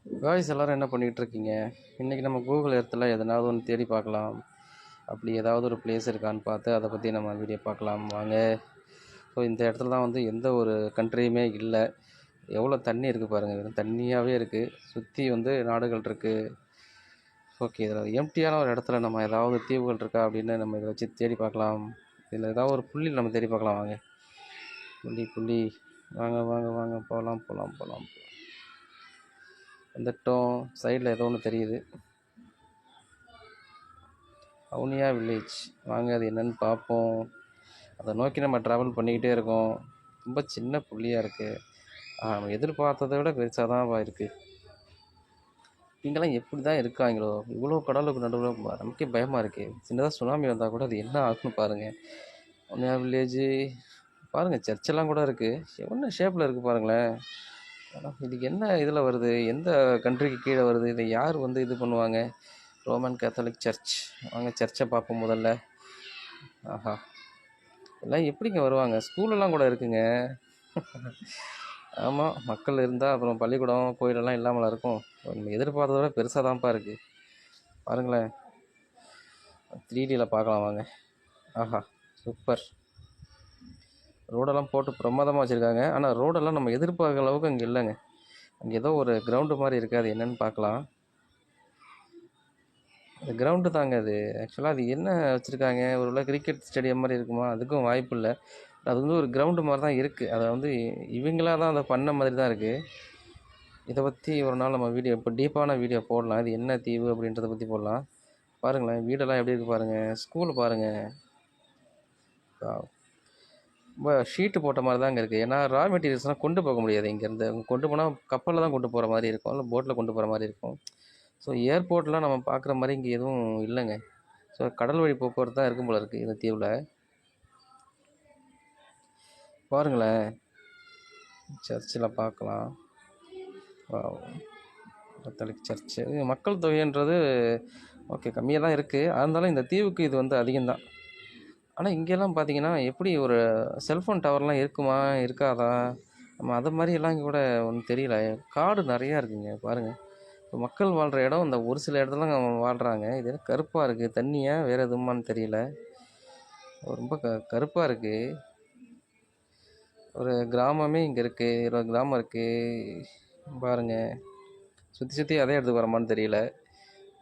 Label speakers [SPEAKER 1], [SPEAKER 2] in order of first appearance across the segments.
[SPEAKER 1] Guys எல்லோரும் என்ன பண்ணிகிட்டு இருக்கீங்க? இன்றைக்கி நம்ம கூகுள் எர்த்தில் எதனாவது ஒன்று தேடி பார்க்கலாம். அப்படி ஏதாவது ஒரு பிளேஸ் இருக்கான்னு பார்த்து அதை பற்றி நம்ம வீடியோ பார்க்கலாம் வாங்க. ஸோ இந்த இடத்துல தான் வந்து எந்த ஒரு கண்ட்ரியுமே இல்லை. எவ்வளோ தண்ணி இருக்குது பாருங்கள், வெறும் தண்ணியாகவே இருக்குது. சுற்றி வந்து நாடுகள் இருக்குது. ஓகே, இதில் எம்டியான ஒரு இடத்துல நம்ம ஏதாவது தீவுகள் இருக்கா அப்படின்னு நம்ம இதை வச்சு தேடி பார்க்கலாம். இதில் ஏதாவது ஒரு புள்ளி நம்ம தேடி பார்க்கலாம் வாங்க. புள்ளி வாங்க வாங்க வாங்க, போகலாம் போகலாம் போகலாம். வந்துட்டோம். சைடில் ஏதோ ஒன்று தெரியுது, அவுனியா வில்லேஜ். வாங்க, அது என்னன்னு பார்ப்போம். அதை நோக்கி நம்ம ட்ராவல் பண்ணிக்கிட்டே இருக்கோம். ரொம்ப சின்ன புள்ளியாக இருக்குது. நம்ம எதிர்பார்த்ததை விட பெருசாக தான் இருக்குது. இங்கெல்லாம் எப்படி தான் இருக்காங்களோ, இவ்வளோ கடலுக்கு நடுவில் நமக்கே பயமாக இருக்குது. சின்னதாக சுனாமி வந்தால் கூட அது என்ன ஆகுன்னு பாருங்கள். அவுனியா வில்லேஜு பாருங்கள், சர்ச்செல்லாம் கூட இருக்குது. என்ன ஷேப்பில் இருக்குது பாருங்களேன். ஆனால் இதுக்கு என்ன இதில் வருது, எந்த கண்ட்ரிக்கு கீழே வருது, இதை யார் வந்து இது பண்ணுவாங்க? Roman Catholic church. வாங்க சர்ச்சை பார்ப்போம் முதல்ல. ஆஹா, எல்லாம் எப்படிங்க வருவாங்க? ஸ்கூலெல்லாம் கூட இருக்குங்க. ஆமாம், மக்கள் இருந்தால் அப்புறம் பள்ளிக்கூடம் கோயிலெல்லாம் இல்லாமல் இருக்கும். நம்ம எதிர்பார்த்தத விட பெருசாக தான்ப்பா இருக்குது பாருங்களேன். 3Dயில் பார்க்கலாம் வாங்க. ஆஹா, சூப்பர். ரோடெல்லாம் போட்டு பிரமாதமாக வச்சுருக்காங்க. ஆனால் ரோடெல்லாம் நம்ம எதிர்பார்க்குற அளவுக்கு அங்கே இல்லைங்க. அங்கே ஏதோ ஒரு கிரவுண்டு மாதிரி இருக்குது. அது என்னென்னு பார்க்கலாம். அது கிரவுண்டு தாங்க அது. ஆக்சுவலாக அது என்ன வச்சுருக்காங்க, ஒரு கிரிக்கெட் ஸ்டேடியம் மாதிரி இருக்குமா? அதுக்கும் வாய்ப்பு இல்லை. அது வந்து ஒரு கிரவுண்டு மாதிரி தான் இருக்குது. அதை வந்து இவங்களாக தான் அதை பண்ண மாதிரி தான் இருக்குது. இதை பற்றி ஒரு நாள் நம்ம வீடியோ, இப்போ டீப்பான வீடியோ போடலாம். இது என்ன தீவு அப்படின்றத பற்றி போடலாம். பாருங்களேன், வீடெல்லாம் எப்படி இருக்குது பாருங்கள். ஸ்கூலு பாருங்கள். ரொம்ப ஷீட்டு போட்ட மாதிரி தான் அங்கே இருக்குது. ஏன்னா ரா மெட்டீரியல்ஸ்லாம் கொண்டு போக முடியாது இங்கேருந்து. கொண்டு போனால் கப்பலில் தான் கொண்டு போகிற மாதிரி இருக்கும், இல்லை போட்டில் கொண்டு போகிற மாதிரி இருக்கும். ஸோ ஏர்போர்ட்லாம் நம்ம பார்க்குற மாதிரி இங்கே எதுவும் இல்லைங்க. ஸோ கடல் வழி போக்குவரத்து தான் இருக்கும் போல இருக்குது இந்த தீவில். பாருங்களேன், சர்ச்சில் பார்க்கலாம். Catholic church. மக்கள் தொகைன்றது ஓகே கம்மியாக தான் இருக்குது. இருந்தாலும் இந்த தீவுக்கு இது வந்து அதிகம்தான். ஆனால் இங்கெல்லாம் பார்த்தீங்கன்னா எப்படி ஒரு செல்ஃபோன் டவர்லாம் இருக்குமா இருக்காதா? நம்ம அதை மாதிரியெல்லாம் இங்கே கூட ஒன்றும் தெரியல. காடு நிறையா இருக்குங்க பாருங்கள். இப்போ மக்கள் வாழ்கிற இடம் இந்த ஒரு சில இடத்துல வாழ்கிறாங்க. இது கருப்பாக இருக்குது. தண்ணியா வேறு எதுவுமான்னு தெரியல. ரொம்ப கருப்பாக இருக்குது. ஒரு கிராமமே இங்கே இருக்குது. ஒரு கிராமம் இருக்குது பாருங்கள். சுற்றி அதே இடத்துக்கு வரமான்னு தெரியல.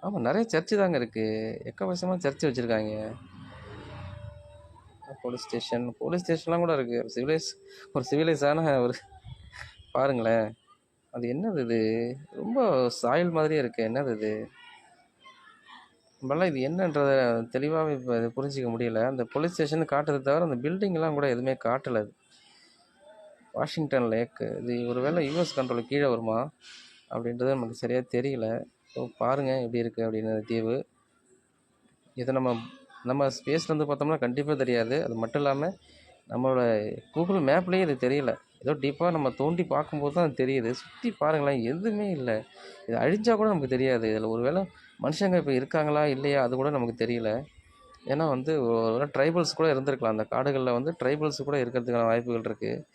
[SPEAKER 1] ஆமாம், நிறைய சர்ச்சு தாங்க இருக்குது. எக்கவசமாக சர்ச்சு வச்சுருக்காங்க. போலீஸ் ஸ்டேஷன்லாம் கூட இருக்குது. ஒரு சிவிலைஸான ஒரு பாருங்களேன். அது என்னது இது? ரொம்ப சாயில் மாதிரியே இருக்குது. என்னது இது? நம்மளாம் இது என்னன்றதை தெளிவாகவே இப்போ இது புரிஞ்சிக்க முடியல. அந்த போலீஸ் ஸ்டேஷன் காட்டுறதை தவிர அந்த பில்டிங்லாம் கூட எதுவுமே காட்டலை. வாஷிங்டன் லேக்கு இது ஒரு வேளை யூஎஸ் கண்ட்ரோல் கீழே வருமா அப்படின்றது நமக்கு சரியாக தெரியல. ஸோ பாருங்கள் எப்படி இருக்குது அப்படின்னு தீவு. இதை நம்ம ஸ்பேஸ்லேருந்து பார்த்தோம்னா கண்டிப்பாக தெரியாது. அது மட்டும் இல்லாமல் நம்மளோட கூகுள் மேப்லேயே இது தெரியல. ஏதோ டீப்பாக நம்ம தோண்டி பார்க்கும்போது தான் அது தெரியுது. சுற்றி பாருங்களேன், எதுவுமே இல்லை. இது அழிஞ்சா கூட நமக்கு தெரியாது. இதில் ஒரு வேளை மனுஷங்க இப்போ இருக்காங்களா இல்லையா அது கூட நமக்கு தெரியல. ஏன்னா வந்து ஒரு ட்ரைபல்ஸ் கூட இருந்திருக்கலாம். அந்த காடுகளில் வந்து ட்ரைபல்ஸ் கூட இருக்கிறதுக்கான வாய்ப்புகள் இருக்குது.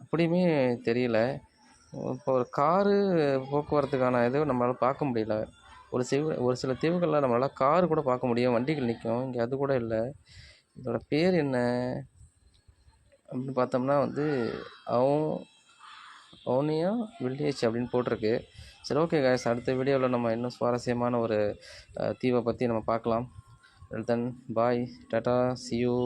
[SPEAKER 1] அப்படியுமே தெரியல. இப்போ ஒரு காரு போக்குவரத்துக்கான இது நம்மளால் பார்க்க முடியல. ஒரு சில தீவுகளில் நம்மளால் காரு கூட பார்க்க முடியும், வண்டிகள் நிற்கும். இங்கே அது கூட இல்லை. இதோட பேர் என்ன அப்படின்னு பார்த்தோம்னா வந்து அவுனியா வில்லேஜ் அப்படின்னு போட்டிருக்கு. சரி, ஓகே காய்ஸ், அடுத்த வீடியோவில் நம்ம இன்னும் சுவாரஸ்யமான ஒரு தீவை பற்றி நம்ம பார்க்கலாம். தென் பாய், டாட்டா, see you.